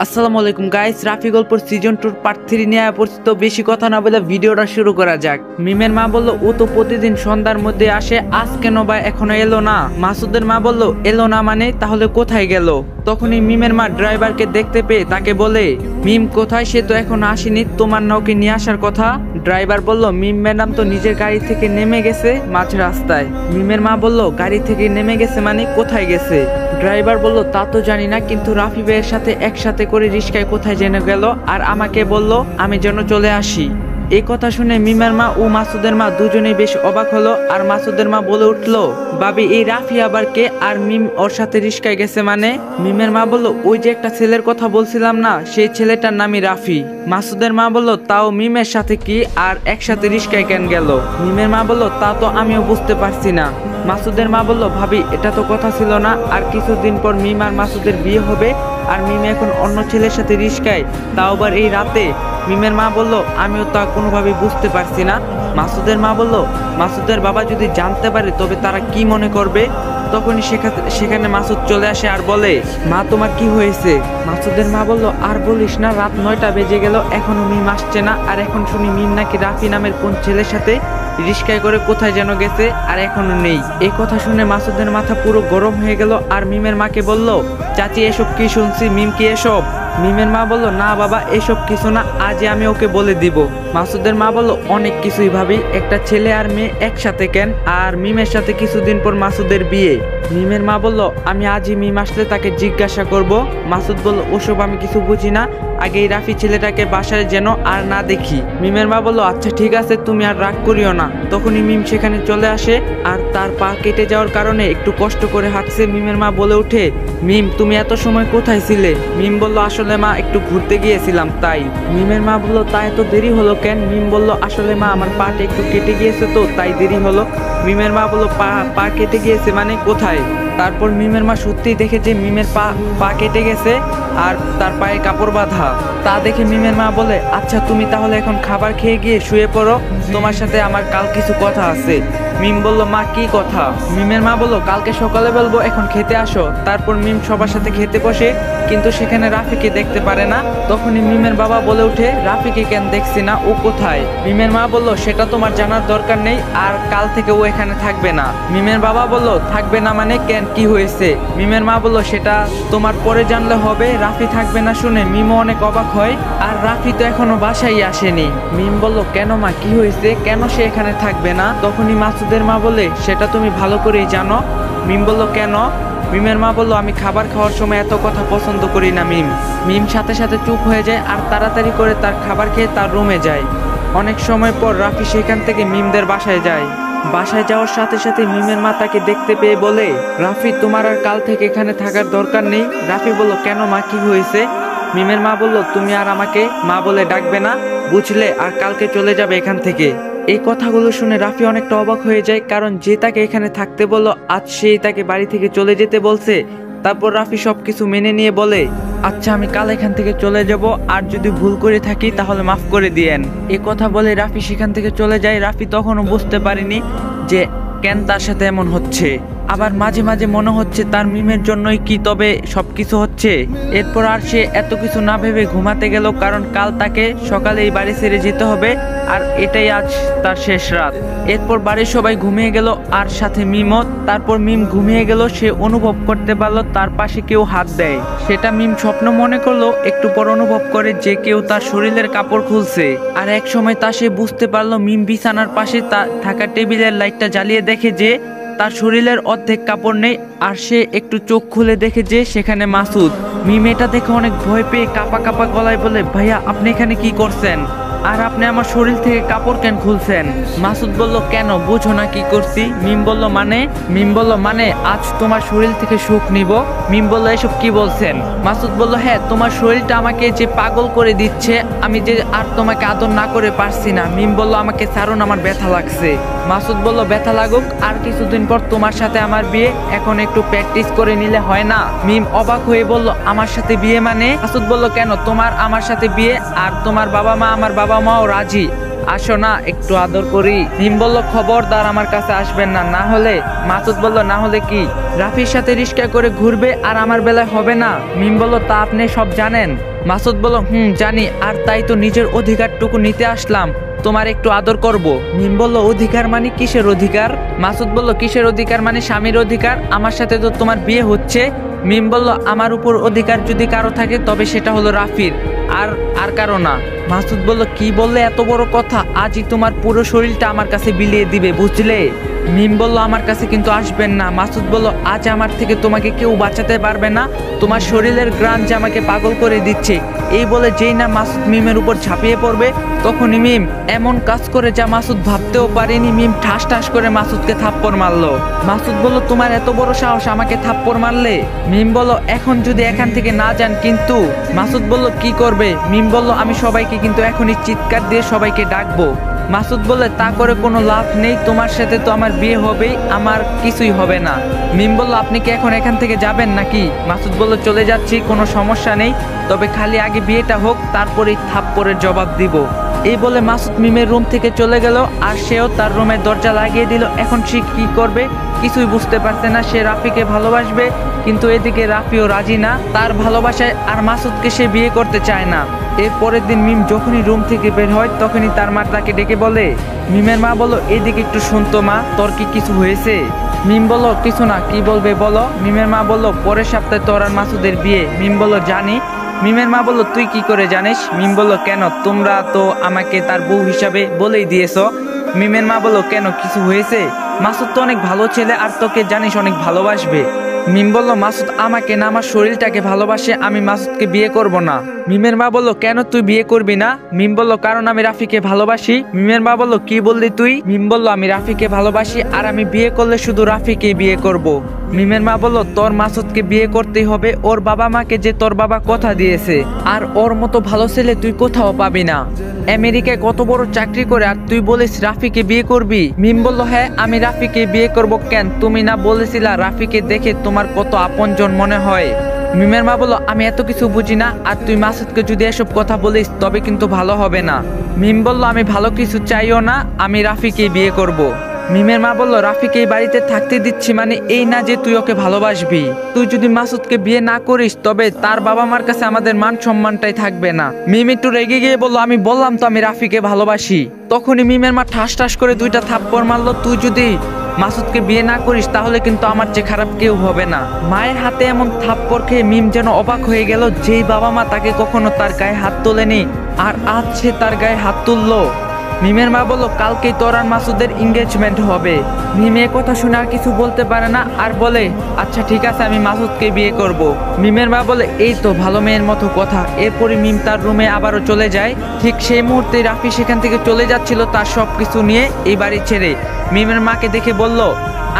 আসসালামু আলাইকুম গাইস, রাফি গল্পর সিজন 2 পার্ট 3 নিয়ে পরিচিত। বেশি কথা না বলে ভিডিওটা শুরু করা যাক। মিমের মা বলল ও তো প্রতিদিন সন্ধ্যার মধ্যে আসে, আজ কেন বা এখনো এলো না। মাসুদের মা বলল এলো না মানে তাহলে কোথায় গেল। তখনই মিমের মা ড্রাইভারকে দেখতে পেয়ে তাকে বলে মিম কোথায়, সে তো এখনো আসেনি, তোমার নাওকে নিয়ে আসার কথা। ড্রাইভার বলল মিম ম্যাডাম তো নিজের গাড়ি থেকে নেমে গেছে মাঝ রাস্তায়। মিমের মা বলল গাড়ি থেকে নেমে গেছে মানে কোথায় গেছে। ড্রাইভার বলল তা তো জানি না, কিন্তু রাফি ভাইয়ের সাথে একসাথে করে রিস্কায় কোথায় যেন গেল আর আমাকে বলল আমি যেন চলে আসি। এই কথা শুনে মিমের মা ও মাসুদের মা দুজনেই বেশ অবাক হলো। আর মাসুদের মা বলে উঠলো ভাবি এই রাফি আবার কে, আর মিম ওর সাথে রিস্কায় গেছে মানে। মিমের মা বলল ওই যে একটা ছেলের কথা বলছিলাম না, সেই ছেলেটার নামই রাফি। মাসুদের মা বলল তাও মিমের সাথে কি আর একসাথে রিস্কায় কেন গেল। মিমের মা বলল তা তো আমিও বুঝতে পারছি না। মাসুদের মা বলল ভাবি এটা তো কথা ছিল না, আর কিছুদিন পর মিম আর মাসুদের বিয়ে হবে, আর মিম এখন অন্য ছেলের সাথে রিস্কায়, তাও আবার এই রাতে। মিমের মা বলল আমিও তা কোনোভাবেই বুঝতে পারছি না। মাসুদের মা বলল মাসুদের বাবা যদি জানতে পারে তবে তারা কি মনে করবে। তখনই সেখানে মাসুদ চলে আসে আর বলে মা তোমার কি হয়েছে। মাসুদের মা বলল আর বলিস না, রাত 9টা বেজে গেল এখনো মিম আসছে না, আর এখন শুনি মিম নাকি রাফি নামের কোন ছেলের সাথে রিস্কায় করে কোথায় যেন গেছে আর এখনো নেই। এই কথা শুনে মাসুদের মাথা পুরো গরম হয়ে গেল আর মিমের মাকে বলল চাচি এসব কি শুনছি, মিম কি এসব। মিমের মা বলল না বাবা এসব কিছু না, আজই আমি ওকে বলে দিব। মাসুদের মা বলল অনেক কিছুই ভাবি, একটা ছেলে আর মেয়ে একসাথে কেন, আর মিমের সাথে কিছুদিন পর মাসুদের বিয়ে। মিমের মা বলল আমি আজই মিম আসলে তাকে জিজ্ঞাসা করব। মাসুদ বলল ওসব আমি কিছু বুঝি না, আগে এই রাফি ছেলেটাকে বাসায় যেন আর না দেখি। মিমের মা বলল আচ্ছা ঠিক আছে, তুমি আর রাগ করিও না। তখনই মিম সেখানে চলে আসে আর তার পা কেটে যাওয়ার কারণে একটু কষ্ট করে হাঁটছে। মিমের মা বলে ওঠে মিম তুমি এত সময় কোথায় ছিলে। মিম বলল আসলে মা একটু ঘুরতে গিয়েছিলাম তাই। মিমের মা বলল তা এত দেরি হলো কেন। মিম বলল আসলে মা আমার পাটা একটু কেটে গিয়েছে তো তাই দেরি হলো। মিমের মা বলল পা কেটে গিয়েছে মানে কোথায়। তারপর মিমের মা সত্যিই দেখেছে মিমের পা কেটে গেছে আর তার পায়ে কাপড় বাঁধা। তা দেখে মিমের মা বলে আচ্ছা তুমি তাহলে এখন খাবার খেয়ে গিয়ে শুয়ে পড়ো, তোমার সাথে আমার কাল কিছু কথা আছে। মিম বলল মা কি কথা। মিমের মা বলল কালকে সকালে বলবো, এখন খেতে আসো। তারপর মিম সবার সাথে খেতে বসে, কিন্তু সেখানে রাফিকে দেখতে পারে না। তখনই মিমের বাবা বলে উঠে রাফিকে কেন দেখছি না, ও কোথায়। মিমের মা বলল সেটা তোমার জানার দরকার নেই, আর কাল থেকে ও এখানে থাকবে না। মিমের বাবা বলল থাকবে না মানে কেন, কি হয়েছে। মিমের মা বলল সেটা তোমার পরে জানলে হবে। রাফি থাকবে না শুনে মিমও অনেক অবাক হয়, আর রাফি তো এখনো বাসায় আসেনি। মিম বলল কেন মা কি হয়েছে, কেন সে এখানে থাকবে না। তখনই মাসুদের মা বলে সেটা তুমি ভালো করেই জানো। মিম বলল কেন। মিমের মা বলল আমি খাবার খাওয়ার সময় এত কথা পছন্দ করি না। মিম সাথে সাথে চুপ হয়ে যায় আর তাড়াতাড়ি করে তার খাবার খেয়ে তার রুমে যায়। অনেক সময় পর রাফি সেখান থেকে মিমদের বাসায় যায়। বাসায় যাওয়ার সাথে সাথে মিমের মা তাকে দেখতে পেয়ে বলে রাফি তোমার আর কাল থেকে এখানে থাকার দরকার নেই। রাফি বলল কেন মা কি হয়েছে। মিমের মা বলল তুমি আর আমাকে মা বলে ডাকবে না বুঝলে, আর কালকে চলে যাবে এখান থেকে। এই কথাগুলো শুনে রাফি অনেকটা অবাক হয়ে যায়, কারণ যে তাকে এখানে থাকতে বলল আজ সেই তাকে বাড়ি থেকে চলে যেতে বলছে। তারপর রাফি সবকিছু মেনে নিয়ে বলে আচ্ছা আমি কাল এখান থেকে চলে যাব, আর যদি ভুল করে থাকি তাহলে মাফ করে দিয়েন। এই কথা বলে রাফি সেখান থেকে চলে যায়। রাফি তখনও বুঝতে পারেনি যে কেন তার সাথে এমন হচ্ছে। আবার মাঝে মাঝে মনে হচ্ছে তার মিমের জন্যই কি তবে সবকিছু হচ্ছে। এরপর আর সে এত কিছু না ভেবে ঘুমাতে গেল, কারণ কাল তাকে সকালে এই বাড়ি ছেড়ে যেতে হবে, আর এটাই আজ তার শেষ রাত। এরপর বাড়ির সবাই ঘুমিয়ে গেল আর সাথে মিমও। তারপর মিম ঘুমিয়ে গেল, সে অনুভব করতে পারলো তার পাশে কেউ হাত দেয়। সেটা মিম স্বপ্ন মনে করলো, একটু পর অনুভব করে যে কেউ তার শরীরের কাপড় খুলছে। আর এক সময় তা সে বুঝতে পারলো মিম বিছানার পাশে থাকা টেবিলের লাইটটা জ্বালিয়ে দেখে যে তার শরীরের অর্ধেক কাপড় নেই, আর সে একটু চোখ খুলে দেখে যে সেখানে মাসুদ। মিম এটা দেখে অনেক ভয় পেয়ে কাঁপা কাঁপা গলায় বলে ভাইয়া আপনি এখানে কি করছেন, আর আপনি আমার শরীর থেকে কাপড় কেন খুলছেন। মাসুদ বলল কেন বুঝো না কি করছি। মিম বলল মানে আজ তোমার শরীর থেকে সুখ নিব। মিম বলল এসব কি বলছেন। মাসুদ বলল হ্যাঁ তোমার শরীরটা আমাকে যে পাগল করে দিচ্ছে, আমি যে আর তোমাকে আদর না করে পারছি না। মিম বলল আমাকে ছাড়ুন, আমার ব্যথা লাগছে। মাসুদ বলল ব্যথা লাগুক, আর কিছুদিন পর তোমার সাথে আমার বিয়ে, এখন একটু প্র্যাকটিস করে নিলে হয় না। মিম অবাক হয়ে বলল আমার সাথে বিয়ে মানে। মাসুদ বলল কেন তোমার আমার সাথে বিয়ে, আর তোমার বাবা মা আমার বাবা মাও রাজি, আসো না একটু আদর করি। মিম বলল খবরদার আমার কাছে আসবেন না, না হলে। মাসুদ বলল না হলে কি? রাফির সাথে রিস্কা করে ঘুরবে আর আমার বেলায় হবে না? মিম বলল তা আপনি সব জানেন? মাসুদ বলল জানি, আর তাই তো নিজের অধিকারটুকু নিতে আসলাম, তোমার একটু আদর করব। মিম বলল অধিকার মানে কিসের অধিকার? মাসুদ বলল কিসের অধিকার মানে স্বামীর অধিকার, আমার সাথে তো তোমার বিয়ে হচ্ছে। মিম বলল আমার উপর অধিকার যদি কারো থাকে তবে সেটা হলো রাফির, আর আর কারো না। মাসুদ বলল কি বললে এত বড় কথা, আজই তোমার পুরো শরীরটা আমার কাছে বিলিয়ে দিবে, বুঝলে? মিম বলল আমার কাছে কিন্তু আসবেন না। মাসুদ বলল আজ আমার থেকে তোমাকে কেউ বাঁচাতে পারবে না, তোমার শরীরের গ্রান যে আমাকে পাগল করে দিচ্ছে। এই বলে যেই না মাসুদ মিমের উপর ঝাঁপিয়ে পড়বে তখনই মিম এমন কাজ করে যা মাসুদ ভাবতেও পারেনি। মিম ঠাস ঠাস করে মাসুদকে থাপ্পড় মারলো। মাসুদ বলল তোমার এত বড় সাহস আমাকে থাপ্পড় মারলে? মিম বলল এখন যদি এখান থেকে না যান কিন্তু। মাসুদ বলল কি করবে? মিম বলল আমি সবাইকে কিন্তু এখনই চিৎকার দিয়ে সবাইকে ডাকবো। মাসুদ বললে তা করে কোনো লাভ নেই, তোমার সাথে তো আমার বিয়ে হবেই, আমার কিছুই হবে না। মিম বলল আপনি কি এখন এখান থেকে যাবেন নাকি? মাসুদ বলল চলে যাচ্ছি, কোনো সমস্যা নেই, তবে খালি আগে বিয়েটা হোক, তারপরেই থাপ্পড়ের জবাব দিব। এই বলে মাসুদ মিমের রুম থেকে চলে গেল, আর সেও তার রুমের দরজা লাগিয়ে দিল। এখন সে কি করবে কিছুই বুঝতে পারছে না। সে রাফিকে ভালোবাসবে, কিন্তু এদিকে রাফিও রাজি না তার ভালোবাসায়, আর মাসুদকে সে বিয়ে করতে চায় না। এর পরের দিন মিম যখনই রুম থেকে বের হয় তখনই তার মা তাকে ডেকে বলে। মিমের মা বলল এদিকে একটু শুনতো মা, তোর কি কিছু হয়েছে? মিম বলল কিছু না, কি বলবে বলো। মিমের মা বলল পরের সপ্তাহে তোর আর মাসুদের বিয়ে। মিম বলল জানি। মিমের মা বলল তুই কি করে জানিস? মিম বলল কেন, তোমরা তো আমাকে তার বউ হিসাবে বলেই দিয়েছো। মিমের মা বলল কেন, কিছু হয়েছে? মাসুদ তো অনেক ভালো ছেলে, আর তোকে জানিস অনেক ভালোবাসবে। মিম বলল মাসুদ আমাকে না, আমার শরীরটাকে ভালোবাসে, আমি মাসুদকে বিয়ে করব না। মিমের মা বলল কেন তুই বিয়ে করবি না? মিম বলল কারণ আমি রাফিকে ভালোবাসি। মিমের মা বলল কি বললি তুই? মিম বলল আমি রাফিকে ভালোবাসি, আর আমি বিয়ে করলে শুধু রাফিকেই বিয়ে করব। মিমের মা বলল তোর মাসুদকে বিয়ে করতেই হবে, ওর বাবা মাকে যে তোর বাবা কথা দিয়েছে, আর ওর মতো ভালো ছেলে তুই কোথাও পাবি না। আমেরিকায় কত বড় চাকরি করে, আর তুই বলিস রাফিকে বিয়ে করবি? মিম বলল হ্যাঁ আমি রাফিকে বিয়ে করব। কেন, তুমি না বলেছিলা রাফিকে দেখে তোমার কত আপনজন মনে হয়? মিমের মা বলল আমি এত কিছু বুঝি না, আর তুই মাসুদকে যদি এসব কথা বলিস তবে কিন্তু ভালো হবে না। মিম বলল আমি ভালো কিছু চাইও না, আমি রাফিকে বিয়ে করব। মিমের মা বলল রাফিকে এই বাড়িতে থাকতে দিচ্ছি মানে এই না যে তুই ওকে ভালোবাসবি। তুই যদি মাসুদকে বিয়ে না করিস তবে তার বাবা মার কাছে আমাদের মান সম্মানটাই থাকবে না। মিম একটু রেগে গিয়ে বলল আমি বললাম তো আমি রাফিকে ভালোবাসি। তখনই মিমের মা ঠাস ঠাস করে দুইটা থাপ্পড় মারলো। তুই যদি মাসুদকে বিয়ে না করিস তাহলে কিন্তু আমার চেয়ে খারাপ কেউ হবে না। মায়ের হাতে এমন থাপ্পড় খেয়ে মিম যেন অবাক হয়ে গেল। যেই বাবা মা তাকে কখনো তার গায়ে হাত তোলেনি, আর আজ সে তার গায়ে হাত তুললো। মিমের মা বলল কালকেই তোর আর মাসুদের এঙ্গেজমেন্ট হবে। মিম এ কথা শুনে আর কিছু বলতে পারে না, আর বলে আচ্ছা ঠিক আছে আমি মাসুদকে বিয়ে করব। মিমের মা বলে এই তো ভালো মেয়ের মতো কথা। এরপরে মিম তার রুমে আবারও চলে যায়। ঠিক সেই মুহূর্তে রাফি সেখান থেকে চলে যাচ্ছিল তার সব কিছু নিয়ে এই বাড়ি ছেড়ে। মিমের মাকে দেখে বলল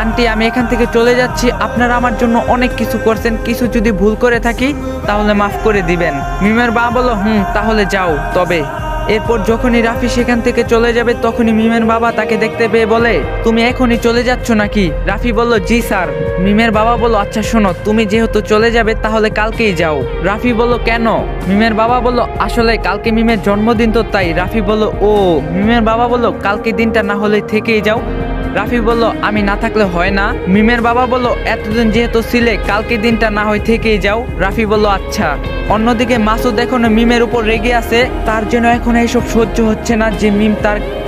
আন্টি আমি এখান থেকে চলে যাচ্ছি, আপনারা আমার জন্য অনেক কিছু করছেন, কিছু যদি ভুল করে থাকি তাহলে মাফ করে দিবেন। মিমের মা বলল তাহলে যাও তবে। এরপর যখনই রাফি সেখান থেকে চলে যাবে তখনই মিমের বাবা তাকে দেখতে পেয়ে বলে তুমি এখনই চলে যাচ্ছ নাকি? রাফি বলল জি স্যার। মিমের বাবা বলল আচ্ছা শোনো, তুমি যেহেতু চলে যাবে তাহলে কালকেই যাও। রাফি বলল কেন? মিমের বাবা বলল আসলে কালকে মিমের জন্মদিন তো তাই। রাফি বলল ও। মিমের বাবা বলল কালকে দিনটা না হলে থেকেই যাও। রাফি বলল আমি না থাকলে হয় না। মিমের বাবা বলল এতদিন যেহেতু ছিলে কালকে দিনটা না হয় থেকেই যাও। রাফি বলল আচ্ছা। অন্যদিকে মাসুদ এখনো মিমের উপর রেগে আছে, তার জন্য এখন এইসব সহ্য হচ্ছে না যে মিম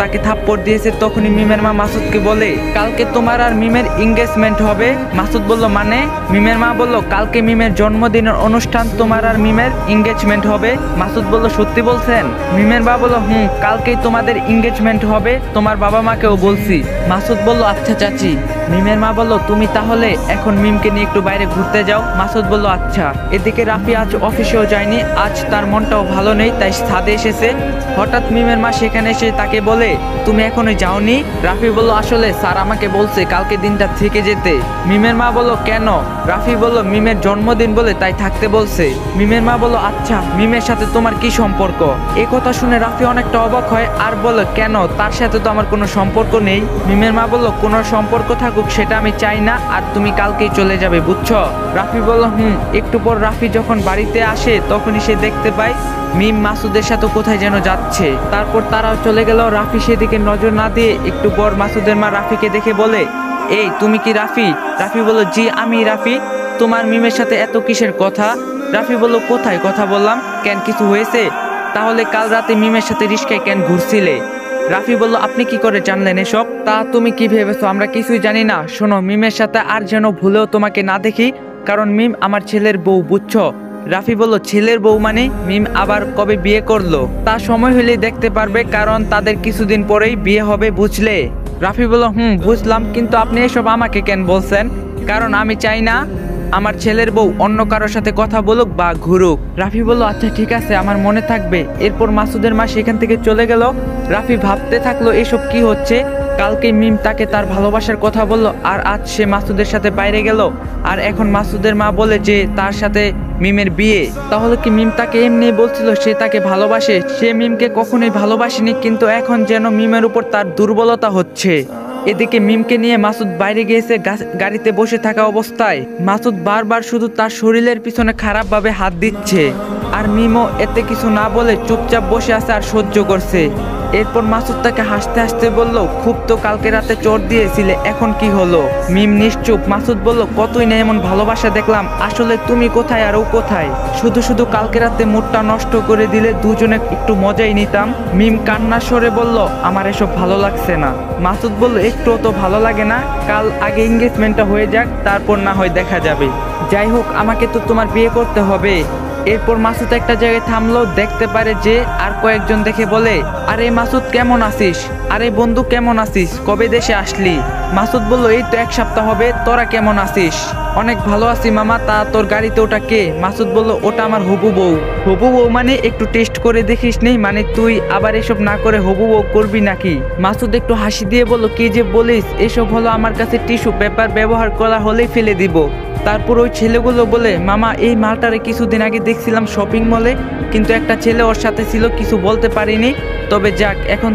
তাকে থাপ্পড় দিয়েছে। তখনই মিমের মা মাসুদকে বলে কালকে তোমার আর মিমের এঙ্গেজমেন্ট হবে। মাসুদ বলল মানে? মিমের মা বলল কালকে মিমের জন্মদিনের অনুষ্ঠান, তোমার আর মিমের এঙ্গেজমেন্ট হবে। মাসুদ বলল সত্যি বলছেন? মিমের মা বলল কালকেই তোমাদের এঙ্গেজমেন্ট হবে, তোমার বাবা মাকেও বলছি। মাসুদ বলল আচ্ছা চাচি। মিমের মা বলল তুমি তাহলে এখন মিমকে নিয়ে একটু বাইরে ঘুরতে যাও। মাসুদ বলল আচ্ছা। এদিকে রাফি আজ অফিসেও যায়নি, আজ তার মনটাও ভালো নেই, তাই ছাদে এসেছে। হঠাৎ মিমের মা সেখানে এসে তাকে বলে তুমি এখনো যাওনি? রাফি বলল আসলে স্যার আমাকে বলছে কালকে দিনটা থেকে যেতে। মিমের মা বলল কেন? রাফি বলল মিমের জন্মদিন বলে তাই থাকতে বলছে। মিমের মা বলল আচ্ছা, মিমের সাথে তোমার কি সম্পর্ক? এ কথা শুনে রাফি অনেকটা অবাক হয়, আর বলে কেন, তার সাথে তো আমার কোনো সম্পর্ক নেই। মিমের মা বলল কোনো সম্পর্ক থাকুক লাগুক সেটা আমি চাই না, আর তুমি কালকেই চলে যাবে, বুঝছো? রাফি বলল একটু পর রাফি যখন বাড়িতে আসে তখনই সে দেখতে পায় মিম মাসুদের সাথে কোথায় যেন যাচ্ছে। তারপর তারাও চলে গেল। রাফি সেদিকে নজর না দিয়ে একটু পর মাসুদের মা রাফিকে দেখে বলে, এই তুমি কি রাফি? রাফি বলল, জি আমি রাফি। তোমার মিমের সাথে এত কিসের কথা? রাফি বলল, কোথায় কথা বললাম, কেন কিছু হয়েছে? তাহলে কাল রাতে মিমের সাথে রিস্কায় কেন ঘুরছিলে? রাফি বলল, আপনি কি করে জানলেন এসব? তা তুমি কি ভেবেছো আমরা কিছুই জানি না? শোনো, মিমের সাথে আর যেন ভুলেও তোমাকে না দেখি, কারণ মিম আমার ছেলের বউ, বুঝছো? রাফি বলল, ছেলের বউ মানে? মিম আবার কবে বিয়ে করলো? তা সময় হলেই দেখতে পারবে, কারণ তাদের কিছুদিন পরেই বিয়ে হবে, বুঝলে? রাফি বলল, বুঝলাম, কিন্তু আপনি এসব আমাকে কেন বলছেন? কারণ আমি চাই না আমার ছেলের বউ অন্য কারোর সাথে কথা বলুক বা ঘুরুক। রাফি বলল, আচ্ছা ঠিক আছে, আমার মনে থাকবে। এরপর মাসুদের মা সেখান থেকে চলে গেল। রাফি ভাবতে থাকলো এসব কি হচ্ছে। কালকে মিম তাকে তার ভালোবাসার কথা বলল, আর আজ সে মাসুদের সাথে বাইরে গেল, আর এখন মাসুদের মা বলে যে তার সাথে মিমের বিয়ে। তাহলে কি মিম তাকে এমনি বলছিল সে তাকে ভালোবাসে? সে মিমকে কখনোই ভালোবাসেনি, কিন্তু এখন যেন মিমের উপর তার দুর্বলতা হচ্ছে। এদিকে মিমকে নিয়ে মাসুদ বাইরে গিয়েছে গাড়িতে বসে থাকা অবস্থায়। মাসুদ বারবার শুধু তার শরীরের পিছনে খারাপভাবে হাত দিচ্ছে, আর মিমও এতে কিছু না বলে চুপচাপ বসে আছে আর সহ্য করছে। এরপর মাসুদ তাকে হাসতে হাসতে বলল, খুব তো কালকে রাতে চোর দিয়েছিলে, এখন কি হলো? মিম নিশ্চুপ। মাসুদ বলল, কতই না এমন ভালোবাসা দেখলাম, আসলে তুমি কোথায় আর ও কোথায়? শুধু শুধু কালকে রাতে মুডটা নষ্ট করে দিলে, দুজনে একটু মজাই নিতাম। মিম কান্নার স্বরে বলল, আমার এসব ভালো লাগছে না। মাসুদ বলল, একটুও তো ভালো লাগে না? কাল আগে এঙ্গেজমেন্টটা হয়ে যাক, তারপর না হয় দেখা যাবে। যাই হোক, আমাকে তো তোমার বিয়ে করতে হবে। এরপর মাসুদ একটা জায়গায় থামলো, দেখতে পারে যে আর কয়েকজন দেখে বলে, আরে মাসুদ কেমন আছিস? আরে বন্ধু কেমন আছিস? কবে দেশে আসলি? মাসুদ বলল, এই তো 1 সপ্তাহ হবে। তোরা কেমন আছিস? অনেক ভালো আছি মামা। তা তোর গাড়িতে ওটা কে? মাসুদ বলল, ওটা আমার হবু বউ। হবু বউ মানে? একটু টেস্ট করে দেখিস নেই? মানে তুই আবার এসব না করে হবু বউ করবি নাকি? মাসুদ একটু হাসি দিয়ে বলল, কি যে বলিস, এসব হলো আমার কাছে টিস্যু পেপার, ব্যবহার করা হলেই ফেলে দিব। তারপর ওই ছেলেগুলো বলে, মামা এই মালটারে কিছুদিন আগে দেখছিলাম শপিং মলে, কিন্তু একটা ছেলে ওর সাথে ছিল, কিছু বলতে পারিনি। তবে যাক, এখন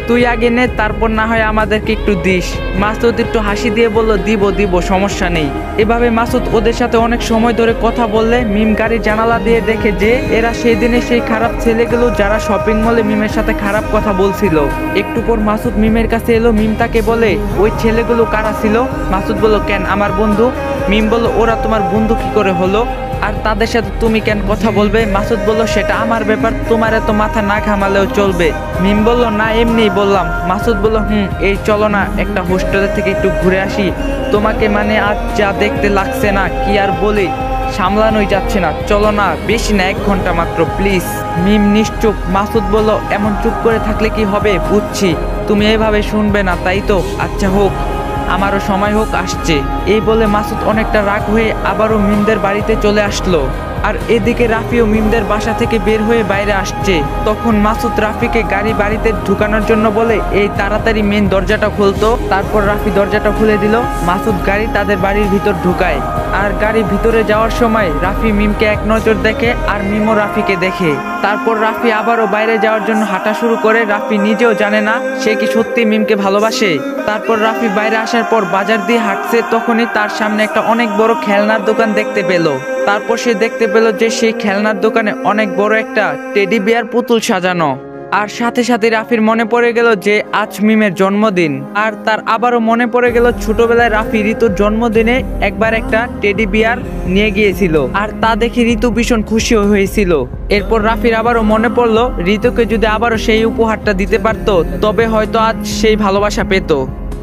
তুই আগে নে, তারপর না হয় আমাদেরকে একটু দিস। মাসুদ একটু হাসি দিয়ে বলল, দিব সমস্যা নেই। এভাবে মাসুদ ওদের সাথে অনেক সময় ধরে কথা বললে মিম গাড়ির জানালা দিয়ে দেখে যে এরা সেই দিনে সেই খারাপ ছেলেগুলো যারা শপিং মলে মিমের সাথে খারাপ কথা বলছিল। একটু পর মাসুদ মিমের কাছে এলো। মিম তাকে বলে, ওই ছেলেগুলো কারা ছিল? মাসুদ বলল, কেন, আমার বন্ধু। মিম বলল, ওরা তোমার বন্ধু কি করে হলো? আর তাদের সাথে তুমি কেন কথা বলবে? মাসুদ বলল, সেটা আমার ব্যাপার, তোমার এত মাথা না ঘামালেও চলবে। মিম বলল, না এমনিই বললাম। মাসুদ বলল, এই চলো না একটা হোস্টেলের থেকে একটু ঘুরে আসি। তোমাকে মানে আজ যা দেখতে লাগছে না, কি আর বলি, সামলানোই যাচ্ছে না। চলো না, বেশি না, 1 ঘন্টা মাত্র, প্লিজ। মিম নিশ্চুপ। মাসুদ বলল, এমন চুপ করে থাকলে কি হবে? বুঝছি তুমি এভাবে শুনবে না, তাই তো, আচ্ছা হোক, আমারও সময় হোক, আসছে। এই বলে মাসুদ অনেকটা রাগ হয়ে আবারও মিমদের বাড়িতে চলে আসলো। আর এদিকে রাফিও মিমদের বাসা থেকে বের হয়ে বাইরে আসছে। তখন মাসুদ রাফিকে বাড়িতে ঢুকানোর জন্য বলে, এই তাড়াতাড়ি মেন দরজাটা খুলতো। তারপর রাফি দরজাটা খুলে দিল। মাসুদ গাড়ি তাদের বাড়ির ভিতর ঢুকায়। আর গাড়ির ভিতরে যাওয়ার সময় রাফি মিমকে এক নজর দেখে, আর মিমও রাফিকে দেখে। তারপর রাফি আবারও বাইরে যাওয়ার জন্য হাঁটা শুরু করে। রাফি নিজেও জানে না সে কি সত্যি মিমকে ভালোবাসে। তারপর রাফি বাইরে আসার পর বাজার দিয়ে হাঁটছে, তখনই তার সামনে একটা অনেক বড় খেলনার দোকান দেখতে পেল। তারপর সে দেখতে পেল যে সেই খেলনার দোকানে অনেক বড় একটা টেডি বিয়ার পুতুল সাজানো। আর সাথে সাথে রাফির মনে পড়ে গেল যে আজ মিমের জন্মদিন। আর তার আবারও মনে পড়ে গেল ছোটবেলায় রাফি ঋতুর জন্মদিনে একবার একটা টেডি বিয়ার নিয়ে গিয়েছিল, আর তা দেখে ঋতু ভীষণ খুশি হয়েছিল। এরপর রাফির আবারও মনে পড়লো ঋতুকে যদি আবারও সেই উপহারটা দিতে পারতো, তবে হয়তো আজ সেই ভালোবাসা পেত।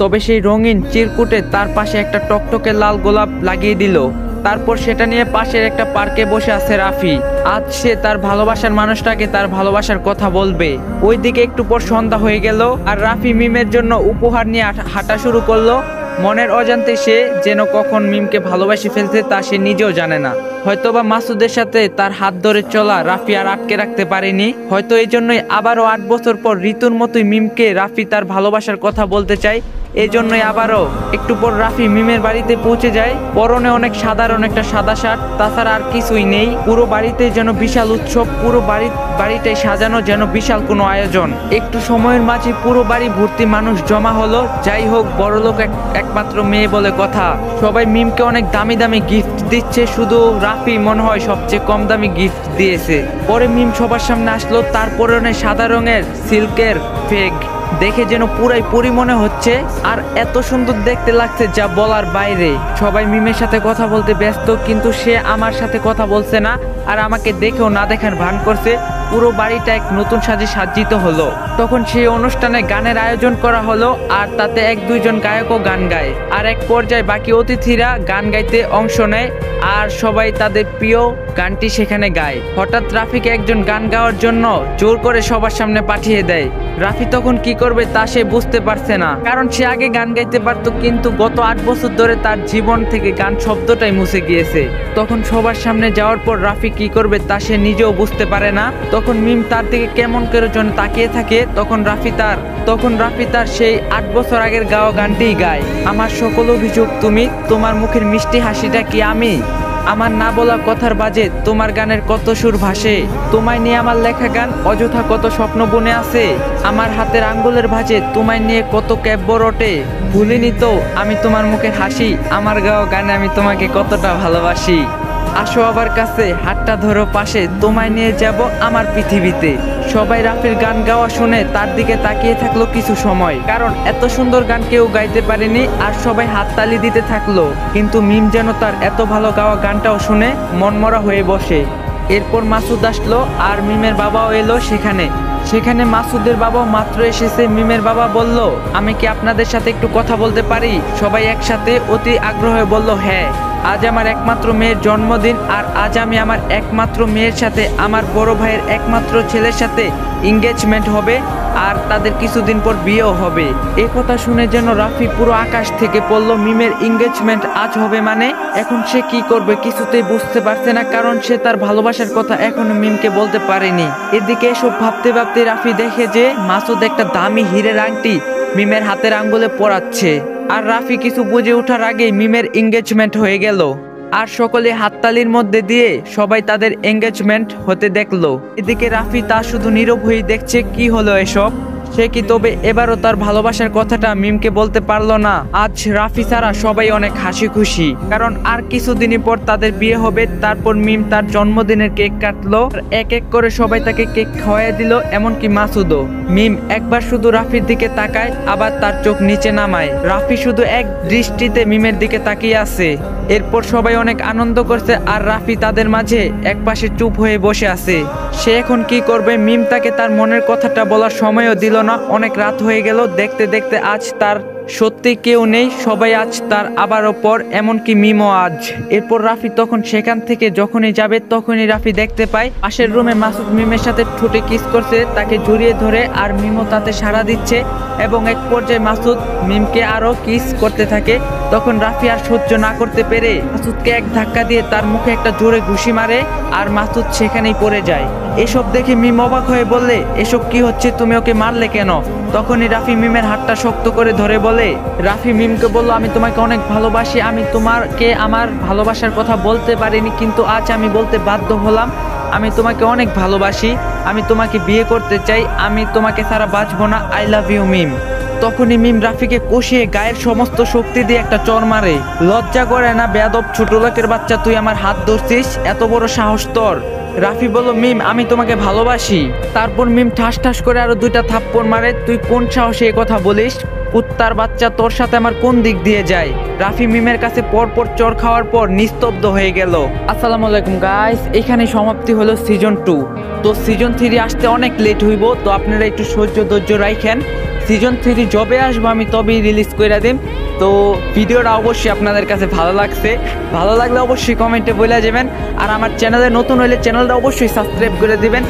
তবে সেই রঙিন চিরকুটে তার পাশে একটা টকটকে লাল গোলাপ লাগিয়ে দিল। তারপর সেটা নিয়ে পাশের একটা পার্কে বসে আছে রাফি। আজ সে তার ভালোবাসার মানুষটাকে তার ভালোবাসার কথা বলবে। ওইদিকে একটু পর সন্ধ্যা হয়ে গেল, আর রাফি মিমের জন্য উপহার নিয়ে হাঁটা শুরু করলো। মনের অজান্তে সে যেন কখন মিমকে ভালোবাসি ফেলছে তা সে নিজেও জানে না। হয়তোবা মাসুদের সাথে তার হাত ধরে চলা রাফি আর আটকে রাখতে পারেনি। হয়তো এই জন্যই আবারও 8 বছর পর ঋতুর মতোই মিমকে রাফি তার ভালোবাসার কথা বলতে চায়। এই জন্যই আবারও একটু পর রাফি মিমের বাড়িতে পৌঁছে যায়। পরনে অনেক সাধারণ একটা সাদা শার্ট, তাছাড়া আর কিছুই নেই। পুরো বাড়িতে যেন বিশাল উৎসব, পুরো বাড়িটাই সাজানো যেন বিশাল কোনো আয়োজন। একটু সময়ের মাঝে পুরো বাড়ি ভর্তি মানুষ জমা হলো। যাই হোক, বড়লোক একমাত্র মেয়ে বলে কথা। সবাই মিমকে অনেক দামি দামি গিফট দিচ্ছে, শুধু রাফি মনে হয় সবচেয়ে কম দামি গিফট দিয়েছে। পরে মিম সবার সামনে আসলো, তার পরনে সাদা রঙের সিল্কের ফেগ দেখে যেন পুরাই পরি মনে হচ্ছে, আর এত সুন্দর দেখতে লাগছে যা বলার বাইরে। সবাই মিমের সাথে কথা বলতে ব্যস্ত, কিন্তু সে আমার সাথে কথা বলছে না, আর আমাকে দেখেও না দেখার ভান করছে। পুরো বাড়িটা এক নতুন সাজে সাজ্জিত হলো। তখন সেই অনুষ্ঠানে গানের আয়োজন করা হলো, আর তাতে 1-2 জন গায়কও গান গায়। আর এক পর্যায়ে বাকি অতিথিরা গান গাইতে অংশ নেয়, আর সবাই তাদের প্রিয় গানটি সেখানে গায়। হঠাৎ রাফিকে একজন গান গাওয়ার জন্য জোর করে সবার সামনে পাঠিয়ে দেয়। রাফি তখন কি করবে তা সে বুঝতে পারছে না, কারণ সে আগে গান গাইতে পারতো, কিন্তু গত 8 বছর ধরে তার জীবন থেকে গান শব্দটাই মুছে গিয়েছে। তখন সবার সামনে যাওয়ার পর রাফি কি করবে তা সে নিজেও বুঝতে পারে না। তখন মিম তার দিকে কেমন করে যেন তাকিয়ে থাকে। তখন রাফি তার সেই 8 বছর আগের গাওয়া গানটিই গায়। আমার সকল অভিযোগ তুমি, তোমার মুখের মিষ্টি হাসিটা কি আমি, আমার না বলা কথার বাজে তোমার গানের কত সুর ভাসে, তোমায় নিয়ে আমার লেখা গান অযথা কত স্বপ্ন বনে আছে, আমার হাতের আঙ্গুলের ভাঁজে তোমায় নিয়ে কত কাব্য রটে, ভুলিনি তো আমি তোমার মুখের হাসি, আমার গাওয়া গানে আমি তোমাকে কতটা ভালোবাসি, আসো আবার কাছে হাতটা ধরো পাশে, তোমায় নিয়ে যাব আমার পৃথিবীতে। সবাই রাফির গান গাওয়া শুনে তার দিকে তাকিয়ে থাকলো কিছু সময়, কারণ এত সুন্দর গান কেউ গাইতে পারেনি। আর সবাই হাততালি দিতে থাকলো, কিন্তু মিম যেন তার এত ভালো গাওয়া গানটাও শুনে মনমরা হয়ে বসে। এরপর মাসুদ আসলো, আর মিমের বাবাও এলো সেখানে মাসুদের বাবাও মাত্র এসেছে। মিমের বাবা বলল, আমি কি আপনাদের সাথে একটু কথা বলতে পারি? সবাই একসাথে অতি আগ্রহে বলল, হ্যাঁ। আজ আমার একমাত্র মেয়ের জন্মদিন, আর আজ আমি আমার একমাত্র মেয়ের সাথে আমার বড় ভাইয়ের একমাত্র ছেলের সাথে এঙ্গেজমেন্ট হবে, আর তাদের কিছুদিন পর বিয়েও হবে। এই কথা শুনে যেন রাফি পুরো আকাশ থেকে পড়ল। মিমের এঙ্গেজমেন্ট আজ হবে মানে এখন সে কি করবে কিছুতেই বুঝতে পারছে না, কারণ সে তার ভালোবাসার কথা এখনো মিমকে বলতে পারেনি। এদিকে এসব ভাবতে ভাবতে রাফি দেখে যে মাসুদ একটা দামি হীরের আংটি মিমের হাতের আঙ্গুলে পরাচ্ছে, আর রাফি কিছু বুঝে ওঠার আগেই মিমের এঙ্গেজমেন্ট হয়ে গেল। আর সকলে হাততালির মধ্যে দিয়ে সবাই তাদের এঙ্গেজমেন্ট হতে দেখলো। এদিকে রাফি তা শুধু নীরব হয়ে দেখছে, কি হলো এসব। সে কি তবে এবারও তার ভালোবাসার কথাটা মিমকে বলতে পারলো না। আজ রাফি ছাড়া সবাই অনেক হাসি খুশি, কারণ আর কিছুদিনই পর তাদের বিয়ে হবে। তারপর মিম তার জন্মদিনের কেক কাটলো, এক এক করে সবাই তাকে কেক খাওয়াই দিল, এমনকি মাসুদও। মিম একবার শুধু রাফির দিকে তাকায়, আবার তার চোখ নিচে নামায়। রাফি শুধু এক দৃষ্টিতে মিমের দিকে তাকিয়ে আছে। এরপর সবাই অনেক আনন্দ করছে, আর রাফি তাদের মাঝে একপাশে চুপ হয়ে বসে আছে। সে এখন কি করবে? মিম তাকে তার মনের কথাটা বলার সময়ও দিল না। অনেক রাত হয়ে গেল, দেখতে দেখতে আজ তার সত্যি কেউ নেই, সবাই আজ তার আবারও পর, এমনকি মিমও আজ। এরপর রাফি তখন সেখান থেকে যখনই যাবে তখনই রাফি দেখতে পায় পাশের রুমে মাসুদ মিমের সাথে ঠোঁটে কিস করছে, তাকে জড়িয়ে ধরে, আর মিমও তাতে সাড়া দিচ্ছে। এবং এক পর্যায়ে মাসুদ মিমকে আরো কিস করতে থাকে। তখন রাফি আর সহ্য না করতে পেরে মাসুদকে এক ধাক্কা দিয়ে তার মুখে একটা জোরে ঘুষি মারে, আর মাসুদ সেখানেই পড়ে যায়। এসব দেখে মিম অবাক হয়ে বললে, এসব কি হচ্ছে, তুমি ওকে মারলে কেন? তখনই রাফি মিমের হাতটা শক্ত করে ধরে বলে, রাফি মিমকে বলল, আমি তোমাকে অনেক ভালোবাসি, আমি তোমাকে আমার ভালোবাসার কথা বলতে পারিনি, কিন্তু আজ আমি বলতে বাধ্য হলাম। আমি তোমাকে অনেক ভালোবাসি, আমি তোমাকে বিয়ে করতে চাই, আমি তোমাকে ছাড়া বাঁচবো না, আই লাভ ইউ মিম। তখনই মিম রাফিকে কষিয়ে গায়ের সমস্ত শক্তি দিয়ে একটা চর মারে। লজ্জা করে না বেয়াদব ছোট লোকের বাচ্চা, তুই আমার হাত ধরছিস, এত বড় সাহস তোর? রাফি বলল, মিম আমি তোমাকে ভালোবাসি। তারপর মিম ঠাস ঠাস করে আরো 2টা থাপ্পড় মারে। তুই কোন সাহসে এই কথা বলিস? কুত্তার বাচ্চা, তোর সাথে আমার কোন দিক দিয়ে যায়? রাফি মিমের কাছে পরপর চর খাওয়ার পর নিস্তব্ধ হয়ে গেল। আসসালামু আলাইকুম গাইস, এখানে সমাপ্তি হলো সিজন 2। তো সিজন 3 আসতে অনেক লেট হইব, তো আপনারা একটু ধৈর্য রাখেন। সিজন 3 যবে আসবো আমি তবেই রিলিজ করে দিম। তো ভিডিওটা অবশ্যই আপনাদের কাছে ভালো লাগলে অবশ্যই কমেন্টে বলে যাবেন। আর আমার চ্যানেলে নতুন হলে চ্যানেলটা অবশ্যই সাবস্ক্রাইব করে দিবেন।